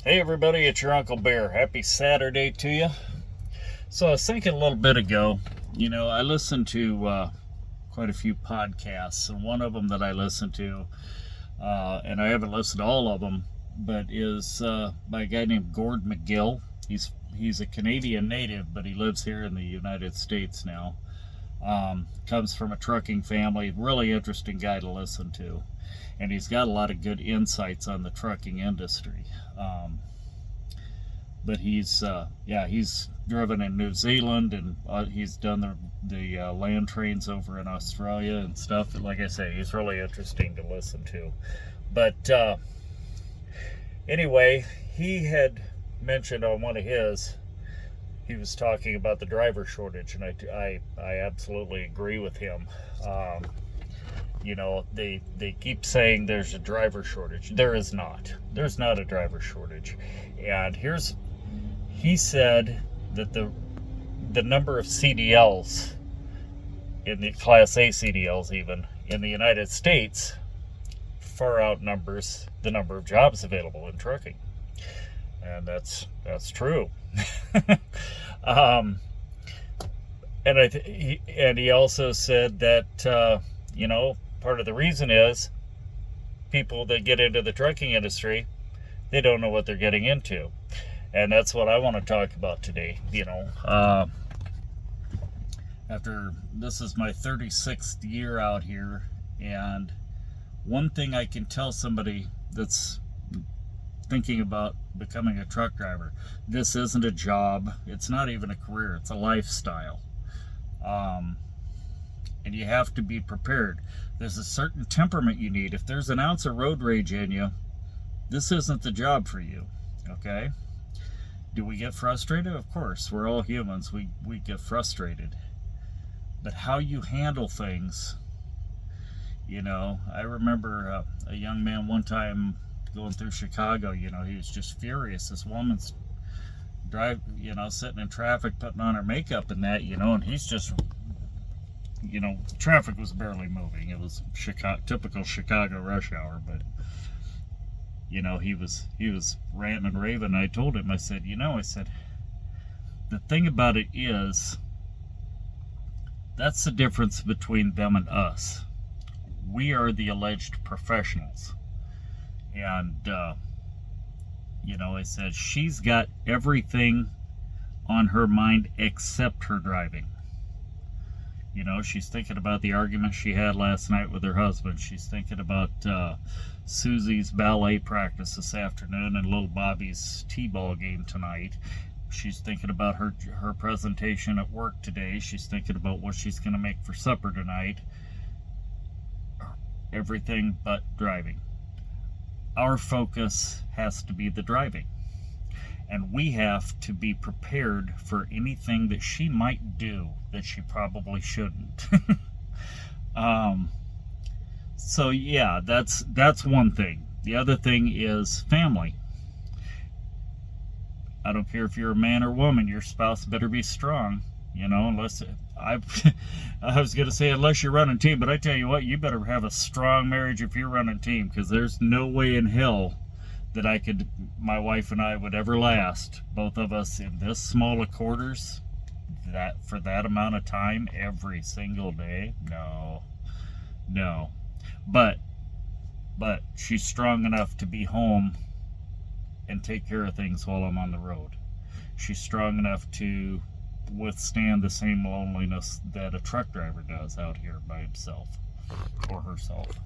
Hey everybody, it's your Uncle Bear. Happy Saturday to you. So I was thinking a little bit ago, I listen to quite a few podcasts, and one of them that I listen to, and I haven't listened to all of them, but is by a guy named Gord McGill. He's a Canadian native, but he lives here in the United States now. Comes from a trucking family. Really interesting guy to listen to, and he's got a lot of good insights on the trucking industry. But he's driven in New Zealand, and he's done the land trains over in Australia and stuff. Like I say, he's really interesting to listen to. But anyway, he had mentioned on one of his, he was talking about the driver shortage, and I absolutely agree with him. They keep saying there's a driver shortage. There is not. There's not a driver shortage. And he said that the number of CDLs, in the Class A CDLs even, in the United States far outnumbers the number of jobs available in trucking. And that's true. And he also said that part of the reason is people that get into the trucking industry, they don't know what they're getting into. And that's what I want to talk about today. After this is my 36th year out here, and one thing I can tell somebody that's thinking about becoming a truck driver, this isn't a job, it's not even a career, it's a lifestyle. And you have to be prepared. There's a certain temperament you need. If there's an ounce of road rage in you, this isn't the job for you, okay? Do we get frustrated? Of course, we're all humans, we get frustrated. But how you handle things, I remember a young man one time going through Chicago, he was just furious. This woman's sitting in traffic, putting on her makeup and that, and he's just, traffic was barely moving. It was typical Chicago rush hour, but he was ranting and raving. I told him, I said, the thing about it is, that's the difference between them and us. We are the alleged professionals. And, I said, she's got everything on her mind except her driving. She's thinking about the argument she had last night with her husband. She's thinking about Susie's ballet practice this afternoon and little Bobby's t-ball game tonight. She's thinking about her presentation at work today. She's thinking about what she's going to make for supper tonight. Everything but driving. Our focus has to be the driving. And we have to be prepared for anything that she might do that she probably shouldn't. So yeah, that's one thing. The other thing is family. I don't care if you're a man or woman, your spouse better be strong, unless I was going to say unless you're running team, but I tell you what, you better have a strong marriage if you're running team, because there's no way in hell that my wife and I would ever last, both of us in this small of quarters, that for that amount of time every single day. No. But she's strong enough to be home and take care of things while I'm on the road. She's strong enough to withstand the same loneliness that a truck driver does out here by himself or herself.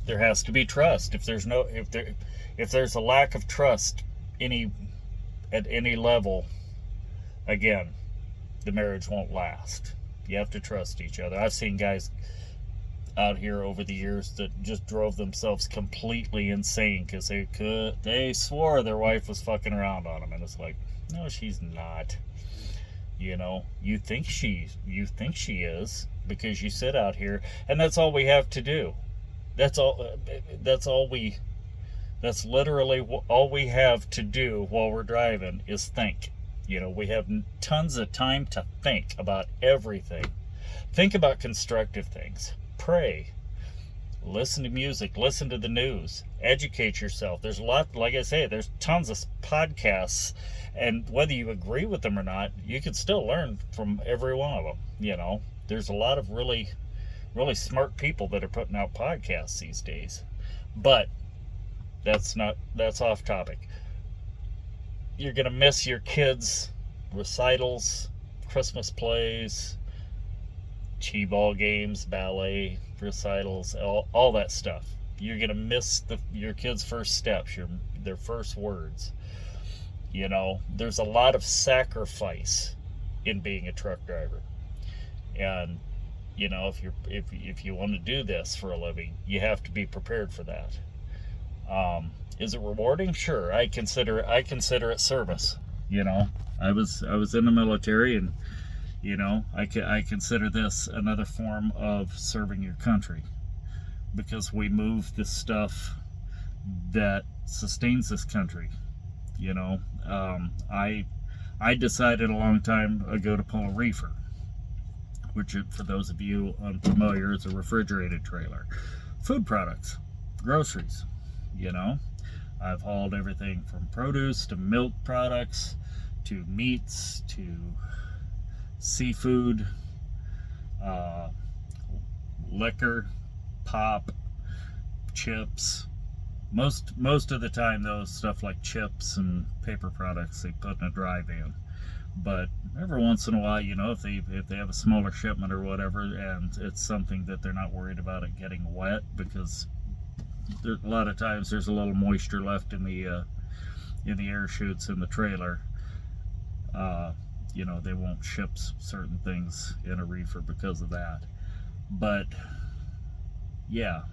There has to be trust. If there's a lack of trust at any level, again, the marriage won't last. You have to trust each other. I've seen guys out here over the years that just drove themselves completely insane because they swore their wife was fucking around on them, and it's like, no, she's not. You think she is, because you sit out here, and that's all we have to do. That's literally all we have to do while we're driving is think. We have tons of time to think about everything. Think about constructive things. Pray. Listen to music, listen to the news, educate yourself. There's a lot, like I say, there's tons of podcasts, and whether you agree with them or not, you can still learn from every one of them. You know, there's a lot of really, really smart people that are putting out podcasts these days. But that's off topic. You're going to miss your kids' recitals, Christmas plays, T-ball games, ballet recitals, all that stuff. You're going to miss your kids' first steps, their first words. You know, there's a lot of sacrifice in being a truck driver. And, you know, if you want to do this for a living, you have to be prepared for that. Is it rewarding? Sure. I consider it service. You know, I was in the military, and you know, I consider this another form of serving your country, because we move the stuff that sustains this country. You know, I decided a long time ago to pull a reefer, which, for those of you unfamiliar, is a refrigerated trailer. Food products, groceries. You know, I've hauled everything from produce to milk products to meats to seafood, liquor, pop, chips. Most of the time, those stuff like chips and paper products they put in a dry van. But every once in a while, you know, if they have a smaller shipment or whatever, and it's something that they're not worried about it getting wet, because a lot of times there's a little moisture left in the air chutes in the trailer. You know, they won't ship certain things in a reefer because of that. But yeah,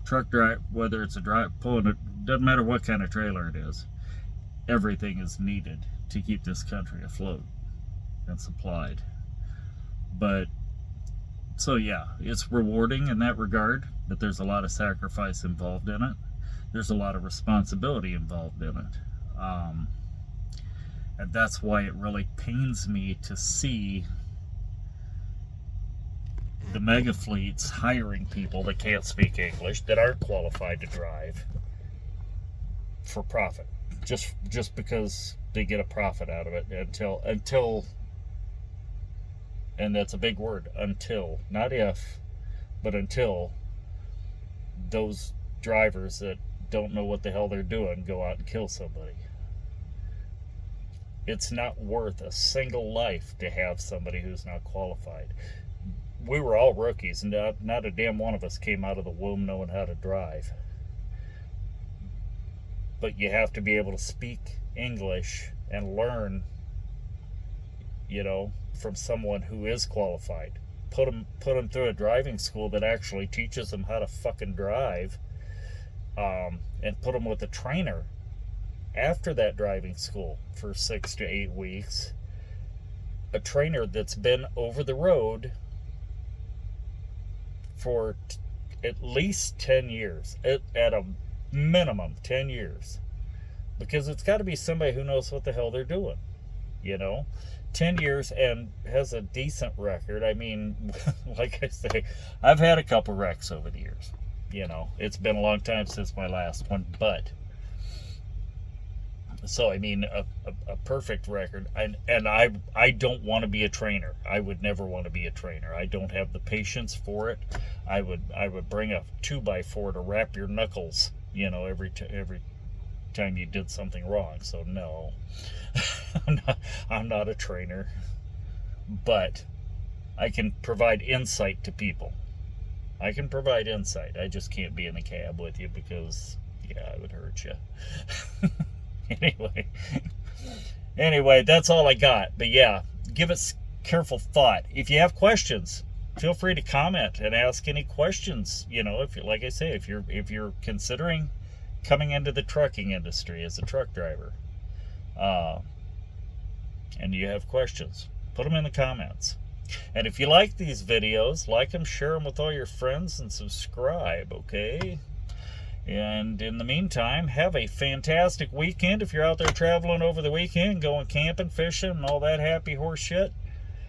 truck drive, whether it's a drive pulling it, doesn't matter what kind of trailer it is, everything is needed to keep this country afloat and supplied. But so yeah, it's rewarding in that regard, but there's a lot of sacrifice involved in it. There's a lot of responsibility involved in it. And that's why it really pains me to see the mega fleets hiring people that can't speak English, that aren't qualified to drive, for profit. Just because they get a profit out of it, until and that's a big word, until, not if, but until those drivers that don't know what the hell they're doing go out and kill somebody. It's not worth a single life to have somebody who's not qualified. We were all rookies, and not a damn one of us came out of the womb knowing how to drive. But you have to be able to speak English and learn, you know, from someone who is qualified. Put them through a driving school that actually teaches them how to fucking drive, and put them with a trainer after that driving school for 6 to 8 weeks. A trainer that's been over the road for at least 10 years, at a minimum 10 years, because it's got to be somebody who knows what the hell they're doing, you know. 10 years and has a decent record. I mean, like I say, I've had a couple wrecks over the years. You know, it's been a long time since my last one, but so I mean, a perfect record. And I don't want to be a trainer. I would never want to be a trainer. I don't have the patience for it. I would bring a 2x4 to wrap your knuckles, you know, every time you did something wrong. So no, I'm not a trainer, but I can provide insight to people. I can provide insight. I just can't be in the cab with you, because yeah, I would hurt you. Anyway, that's all I got. But yeah, give it careful thought. If you have questions, feel free to comment and ask any questions. You know, if you, like I say, if you're considering coming into the trucking industry as a truck driver, and you have questions, put them in the comments. And if you like these videos, like them, share them with all your friends, and subscribe, okay? And in the meantime, have a fantastic weekend. If you're out there traveling over the weekend, going camping, fishing, and all that happy horse shit,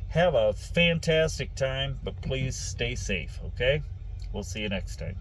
have a fantastic time, but please stay safe, okay? We'll see you next time.